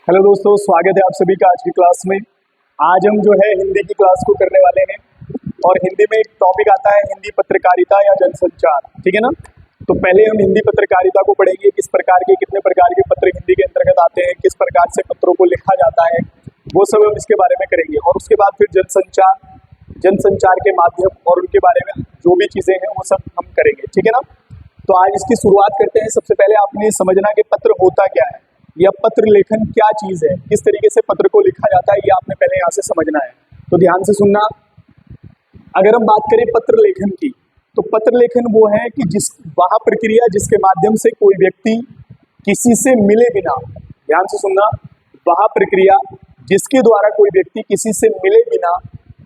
Hello दोस्तों, स्वागत है आप सभी का आज की क्लास में। आज हम जो है हिंदी की क्लास को करने वाले हैं और हिंदी में एक टॉपिक आता है हिंदी पत्रकारिता या जनसंचार। ठीक है ना। तो पहले हम हिंदी पत्रकारिता को पढ़ेंगे, किस प्रकार के कितने प्रकार के पत्र हिंदी के अंतर्गत आते हैं, किस प्रकार से पत्रों को लिखा जाता है, वो सब हम इसके बारे में करेंगे। और उसके बाद फिर जनसंचार के माध्यम और उनके बारे में जो भी चीजें हैं वो सब हम करेंगे। ठीक है ना। तो आज इसकी शुरुआत करते हैं। सबसे पहले आपने समझना कि पत्र होता क्या है या पत्र लेखन क्या चीज है, किस तरीके से पत्र को लिखा जाता है, ये आपने पहले यहाँ से समझना है। तो ध्यान से सुनना। अगर हम बात करें पत्र लेखन की, तो पत्र लेखन वो है कि वह प्रक्रिया जिसके माध्यम से कोई व्यक्ति किसी से मिले बिना, ध्यान से सुनना, वह प्रक्रिया जिसके द्वारा कोई व्यक्ति किसी से मिले बिना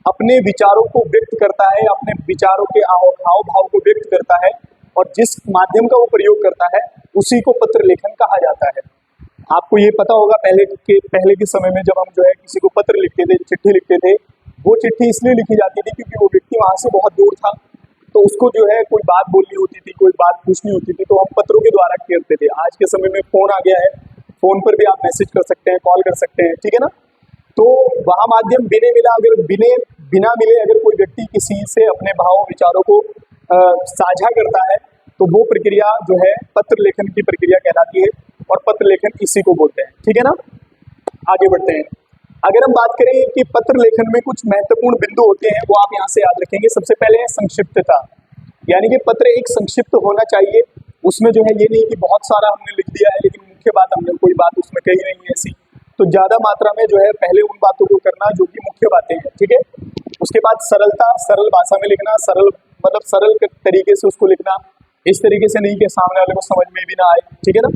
अपने विचारों को व्यक्त करता है, अपने विचारों के हाव भाव को व्यक्त करता है और जिस माध्यम का वो प्रयोग करता है उसी को पत्र लेखन कहा जाता है। आपको ये पता होगा पहले के समय में जब हम जो है किसी को पत्र लिखते थे, चिट्ठी लिखते थे, वो चिट्ठी इसलिए लिखी जाती थी क्योंकि वो व्यक्ति वहां से बहुत दूर था, तो उसको जो है कोई बात बोलनी होती थी, कोई बात पूछनी होती थी, तो हम पत्रों के द्वारा करते थे। आज के समय में फोन आ गया है, फोन पर भी आप मैसेज कर सकते हैं, कॉल कर सकते हैं। ठीक है ना। तो वह माध्यम बिना मिले अगर कोई व्यक्ति किसी से अपने भाव विचारों को साझा करता है तो वो प्रक्रिया जो है पत्र लेखन की प्रक्रिया कहलाती है और पत्र लेखन इसी को बोलते हैं। ठीक है ना। आगे बढ़ते हैं। अगर हम बात करें कि पत्र लेखन में कुछ महत्वपूर्ण बिंदु होते हैं, वो आप यहाँ से याद रखेंगे। सबसे पहले है संक्षिप्तता, यानी कि पत्र एक संक्षिप्त होना चाहिए। उसमें जो है ये नहीं कि बहुत सारा हमने लिख दिया है लेकिन मुख्य बात हमने कोई बात उसमें कही नहीं है ऐसी, तो ज्यादा मात्रा में जो है पहले उन बातों को करना जो कि मुख्य बातें हैं। ठीक है। उसके बाद सरलता, सरल भाषा में लिखना, सरल तरीके से उसको लिखना, इस तरीके से नहीं कि सामने वाले को समझ में भी ना आए। ठीक है ना।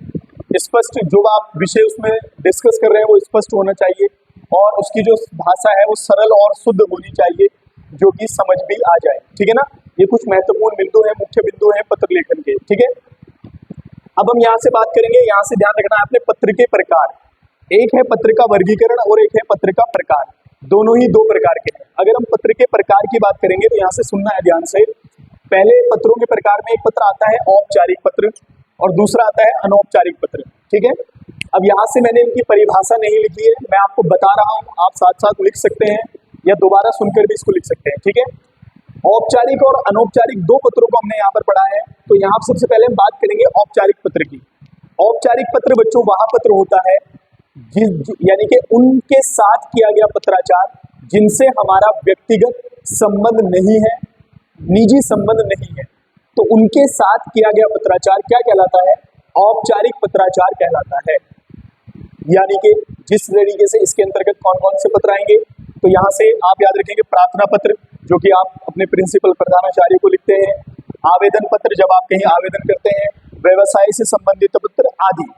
स्पष्ट, जो आप विषय उसमें डिस्कस कर रहे हैं वो स्पष्ट होना चाहिए और उसकी जो भाषा है वो सरल और शुद्ध होनी चाहिए जो कि समझ भी आ जाए। ठीक है ना। ये कुछ महत्वपूर्ण बिंदु है, मुख्य बिंदु है पत्र लेखन के। ठीक है। अब हम यहाँ से बात करेंगे, यहाँ से ध्यान रखना है आपने पत्र के प्रकार। एक है पत्र का वर्गीकरण और एक है पत्र का प्रकार। दोनों ही दो प्रकार के हैं। अगर हम पत्र के प्रकार की बात करेंगे तो यहाँ से सुनना है ध्यान से। पहले पत्रों के प्रकार में एक पत्र आता है औपचारिक पत्र और दूसरा आता है अनौपचारिक पत्र। ठीक है। अब यहाँ से मैंने इनकी परिभाषा नहीं लिखी है, मैं आपको बता रहा हूँ, आप साथ साथ लिख सकते हैं या दोबारा सुनकर भी इसको लिख सकते हैं। ठीक है। औपचारिक और अनौपचारिक दो पत्रों को हमने यहाँ पर पढ़ा है। तो यहाँ सबसे पहले हम बात करेंगे औपचारिक पत्र की। औपचारिक पत्र बच्चों वह पत्र होता है यानी कि उनके साथ किया गया पत्राचार जिनसे हमारा व्यक्तिगत संबंध नहीं है, निजी संबंध नहीं है, तो उनके साथ किया गया पत्राचार क्या कहलाता है? औपचारिक पत्राचार कहलाता है। यानी कि जिस तरीके से इसके अंतर्गत कौन कौन से पत्र आएंगे, तो यहाँ से आप याद रखेंगे प्रार्थना पत्र जो कि आप अपने प्रिंसिपल प्रधानाचार्य को लिखते हैं, आवेदन पत्र जब आप कहीं आवेदन करते हैं, व्यवसाय से संबंधित पत्र आदि।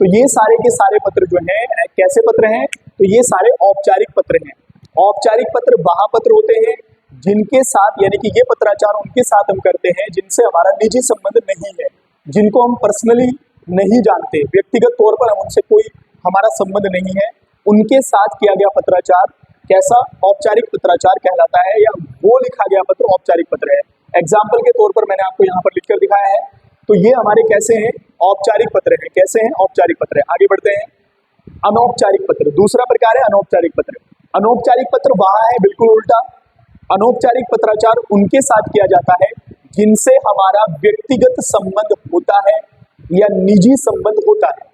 तो ये सारे के सारे पत्र जो हैं कैसे पत्र हैं? तो ये सारे औपचारिक पत्र हैं। औपचारिक पत्र वह पत्र होते हैं जिनके साथ, यानी कि ये पत्राचार उनके साथ हम करते हैं जिनसे हमारा निजी संबंध नहीं है, जिनको हम पर्सनली नहीं जानते, व्यक्तिगत तौर पर हम उनसे कोई हमारा संबंध नहीं है, उनके साथ किया गया पत्राचार कैसा? औपचारिक पत्राचार कहलाता है, या वो लिखा गया पत्र औपचारिक पत्र है। एग्जाम्पल के तौर पर मैंने आपको यहाँ पर लिखकर दिखाया है। तो ये हमारे कैसे हैं? औपचारिक पत्र हैं। कैसे हैं? औपचारिक पत्र है। आगे बढ़ते हैं। अनौपचारिक पत्र दूसरा प्रकार है अनौपचारिक पत्र। अनौपचारिक पत्र वह है बिल्कुल उल्टा। अनौपचारिक पत्राचार उनके साथ किया जाता है जिनसे हमारा व्यक्तिगत संबंध होता है या निजी संबंध होता है,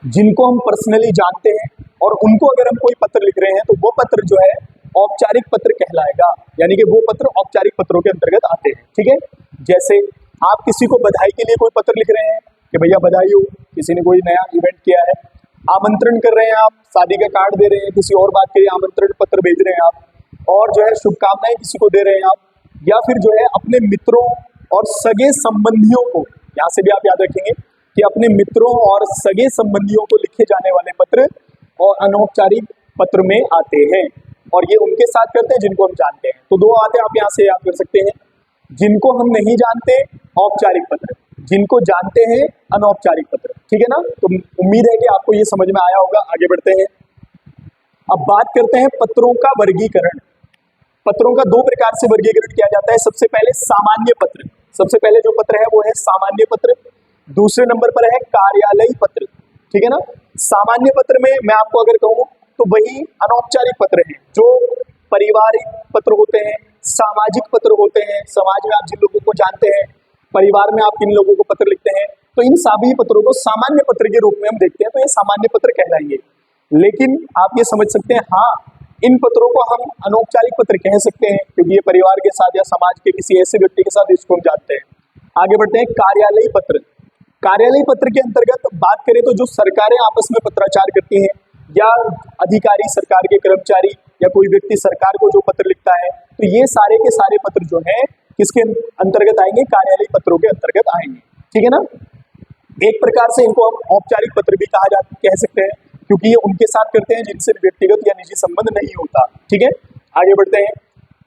जिनको हम पर्सनली जानते हैं और उनको अगर हम कोई पत्र लिख रहे हैं तो वो पत्र जो है औपचारिक पत्र कहलाएगा, यानी कि वो पत्र औपचारिक पत्रों के अंतर्गत आते हैं। ठीक है। जैसे आप किसी को बधाई के लिए कोई पत्र लिख रहे हैं कि भैया बधाई हो, किसी ने कोई नया इवेंट किया है, आमंत्रण कर रहे हैं, आप शादी का कार्ड दे रहे हैं, किसी और बात के लिए आमंत्रण पत्र भेज रहे हैं आप, और जो है शुभकामनाएं किसी को दे रहे हैं आप, या फिर जो है अपने मित्रों और सगे संबंधियों को, यहाँ से भी आप याद रखेंगे कि अपने मित्रों और सगे संबंधियों को लिखे जाने वाले पत्र और अनौपचारिक पत्र में आते हैं, और ये उनके साथ करते हैं जिनको हम जानते हैं। तो दो आते हैं, आप यहाँ से याद कर सकते हैं। जिनको हम नहीं जानते औपचारिक पत्र, जिनको जानते हैं अनौपचारिक पत्र। ठीक है ना। तो उम्मीद है कि आपको ये समझ में आया होगा। आगे बढ़ते हैं। अब बात करते हैं पत्रों का वर्गीकरण। पत्रों का दो प्रकार से वर्गीकरण किया जाता है। सबसे पहले सामान्य पत्र, सबसे पहले जो पत्र है वो है सामान्य पत्र। दूसरे नंबर पर है कार्यालयी पत्र। ठीक है ना। सामान्य पत्र में मैं आपको अगर कहूं तो वही अनौपचारिक पत्र हैं जो पारिवारिक पत्र होते हैं, सामाजिक पत्र होते हैं, समाज में आप जिन लोगों को जानते हैं, परिवार में आप किन लोगों को पत्र लिखते हैं, तो इन सभी पत्रों को सामान्य पत्र के रूप में हम देखते हैं, तो ये सामान्य पत्र कहलाएंगे। लेकिन आप ये समझ सकते हैं, हाँ इन पत्रों को हम अनौपचारिक पत्र कह सकते हैं क्योंकि ये परिवार के साथ या समाज के किसी ऐसे व्यक्ति के साथ इसको हम जानते हैं। आगे बढ़ते हैं, कार्यालयी पत्र। कार्यालयी पत्र के अंतर्गत बात करें तो जो सरकारें आपस में पत्राचार करती हैं या अधिकारी, सरकार के कर्मचारी या कोई व्यक्ति सरकार को जो पत्र लिखता है, तो ये सारे के सारे पत्र जो हैं किसके अंतर्गत आएंगे? कार्यालयी पत्रों के अंतर्गत आएंगे। ठीक है ना। एक प्रकार से इनको हम औपचारिक पत्र भी कह सकते हैं क्योंकि ये उनके साथ करते हैं जिनसे व्यक्तिगत या निजी संबंध नहीं होता। ठीक है, आगे बढ़ते हैं।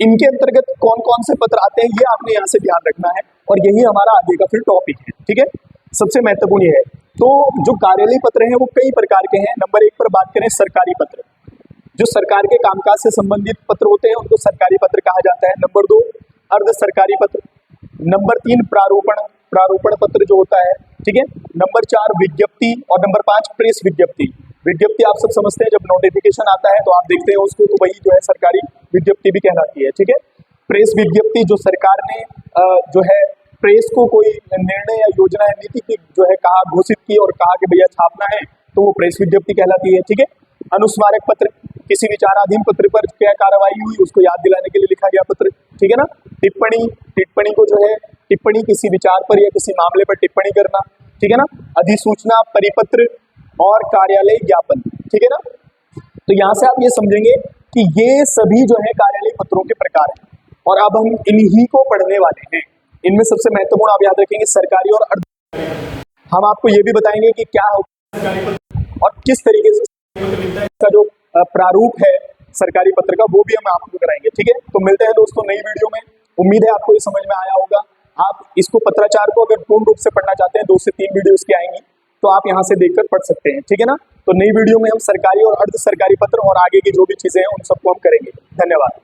इनके अंतर्गत कौन कौन से पत्र आते हैं ये आपने यहाँ से ध्यान रखना है और यही हमारा आगे का फिर टॉपिक है। ठीक है, सबसे महत्वपूर्ण ये है। तो जो कार्यालयी पत्र हैं वो कई प्रकार के हैं। नंबर 1 पर बात करें, सरकारी पत्र। जो सरकार के कामकाज से संबंधित पत्र होते हैं उनको सरकारी पत्र कहा जाता है। नंबर 2 अर्ध सरकारी पत्र। नंबर 3 प्रारूपण पत्र जो होता है। ठीक है, नंबर 4 विज्ञप्ति और नंबर 5 प्रेस विज्ञप्ति। विज्ञप्ति आप सब समझते हैं, जब नोटिफिकेशन आता है तो आप देखते हैं उसको, तो वही जो है सरकारी विज्ञप्ति भी कहलाती है। ठीक है, प्रेस विज्ञप्ति जो सरकार ने जो है प्रेस को कोई निर्णय या योजना या नीति की जो है कहा, घोषित की और कहा कि भैया छापना है, तो वो प्रेस विज्ञप्ति कहलाती है। ठीक है, अनुस्मारक पत्र, किसी विचाराधीन पत्र पर क्या कार्रवाई हुई उसको याद दिलाने के लिए लिखा गया पत्र। ठीक है ना। टिप्पणी को जो है टिप्पणी किसी विचार पर या किसी मामले पर टिप्पणी करना। ठीक है ना। अधिसूचना, परिपत्र और कार्यालय ज्ञापन। ठीक है ना। तो यहाँ से आप ये समझेंगे कि ये सभी जो है कार्यालय पत्रों के प्रकार हैं और अब हम इन्हीं को पढ़ने वाले हैं। इनमें सबसे महत्वपूर्ण आप याद रखेंगे सरकारी और अर्ध। हम आपको ये भी बताएंगे कि क्या होता है सरकारी पत्र और किस तरीके से इसका जो प्रारूप है सरकारी पत्र का वो भी हम आपको कराएंगे। ठीक है, तो मिलते हैं दोस्तों नई वीडियो में। उम्मीद है आपको ये समझ में आया होगा। आप इसको पत्राचार को अगर पूर्ण रूप से पढ़ना चाहते हैं 2 से 3 वीडियो इसकी आएंगी तो आप यहाँ से देखकर पढ़ सकते हैं। ठीक है ना। तो नई वीडियो में हम सरकारी और अर्ध सरकारी पत्र और आगे की जो भी चीजें हैं उन सबको हम करेंगे। धन्यवाद।